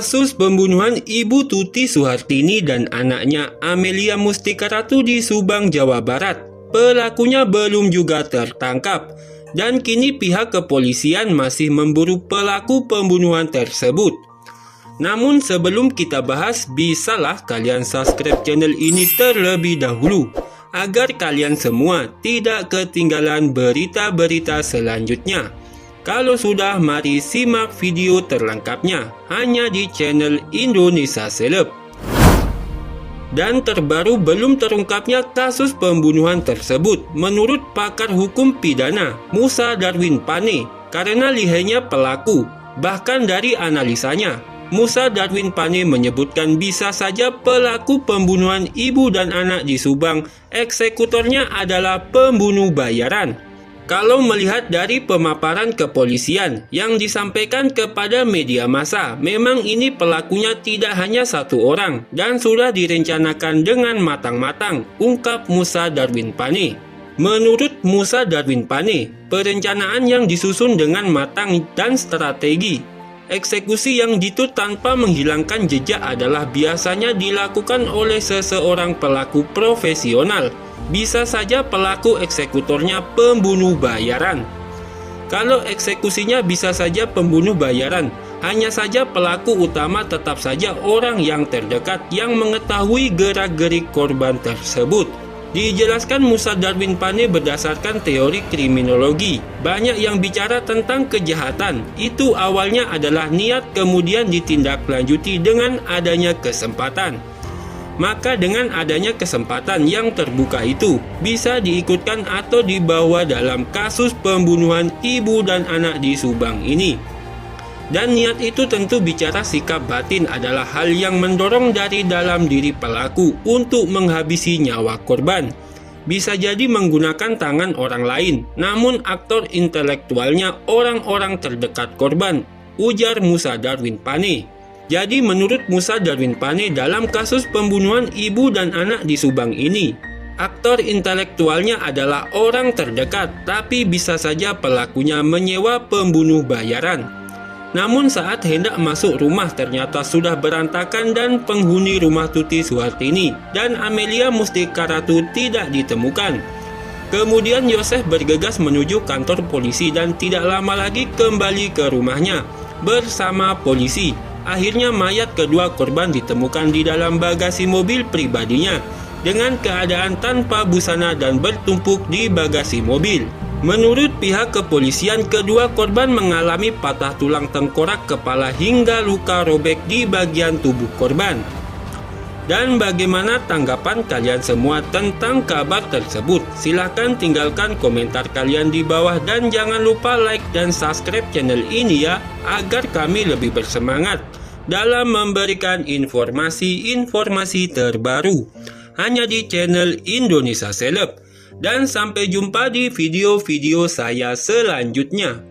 Kasus pembunuhan Ibu Tuti Suhartini dan anaknya Amelia Mustika Ratu di Subang, Jawa Barat. Pelakunya belum juga tertangkap dan kini pihak kepolisian masih memburu pelaku pembunuhan tersebut. Namun sebelum kita bahas, bisalah kalian subscribe channel ini terlebih dahulu agar kalian semua tidak ketinggalan berita-berita selanjutnya. Kalau sudah, mari simak video terlengkapnya hanya di channel Indonesia Seleb. Dan terbaru, belum terungkapnya kasus pembunuhan tersebut menurut pakar hukum pidana Musa Darwin Pane karena lihainya pelaku. Bahkan dari analisanya, Musa Darwin Pane menyebutkan bisa saja pelaku pembunuhan ibu dan anak di Subang eksekutornya adalah pembunuh bayaran. Kalau melihat dari pemaparan kepolisian yang disampaikan kepada media massa, memang ini pelakunya tidak hanya satu orang dan sudah direncanakan dengan matang-matang, ungkap Musa Darwin Pane. Menurut Musa Darwin Pane, perencanaan yang disusun dengan matang dan strategi. Eksekusi yang jitu tanpa menghilangkan jejak adalah biasanya dilakukan oleh seseorang pelaku profesional. Bisa saja pelaku eksekutornya pembunuh bayaran. Kalau eksekusinya bisa saja pembunuh bayaran, hanya saja pelaku utama tetap saja orang yang terdekat yang mengetahui gerak-gerik korban tersebut. Dijelaskan Musa Darwin Pane berdasarkan teori kriminologi. Banyak yang bicara tentang kejahatan. Itu awalnya adalah niat, kemudian ditindaklanjuti dengan adanya kesempatan. Maka dengan adanya kesempatan yang terbuka itu, bisa diikutkan atau dibawa dalam kasus pembunuhan ibu dan anak di Subang ini. Dan niat itu tentu bicara sikap batin adalah hal yang mendorong dari dalam diri pelaku untuk menghabisi nyawa korban. Bisa jadi menggunakan tangan orang lain, namun aktor intelektualnya orang-orang terdekat korban, ujar Musa Darwin Pane. Jadi menurut Musa Darwin Pane dalam kasus pembunuhan ibu dan anak di Subang ini, aktor intelektualnya adalah orang terdekat, tapi bisa saja pelakunya menyewa pembunuh bayaran. Namun saat hendak masuk rumah ternyata sudah berantakan dan penghuni rumah Tuti Suhartini dan Amelia Mustika Ratu tidak ditemukan. Kemudian Yosef bergegas menuju kantor polisi dan tidak lama lagi kembali ke rumahnya bersama polisi. Akhirnya mayat kedua korban ditemukan di dalam bagasi mobil pribadinya dengan keadaan tanpa busana dan bertumpuk di bagasi mobil. Menurut pihak kepolisian, kedua korban mengalami patah tulang tengkorak kepala hingga luka robek di bagian tubuh korban. Dan bagaimana tanggapan kalian semua tentang kabar tersebut? Silahkan tinggalkan komentar kalian di bawah dan jangan lupa like dan subscribe channel ini ya, agar kami lebih bersemangat dalam memberikan informasi-informasi terbaru hanya di channel Indonesia Seleb. Dan sampai jumpa di video-video saya selanjutnya.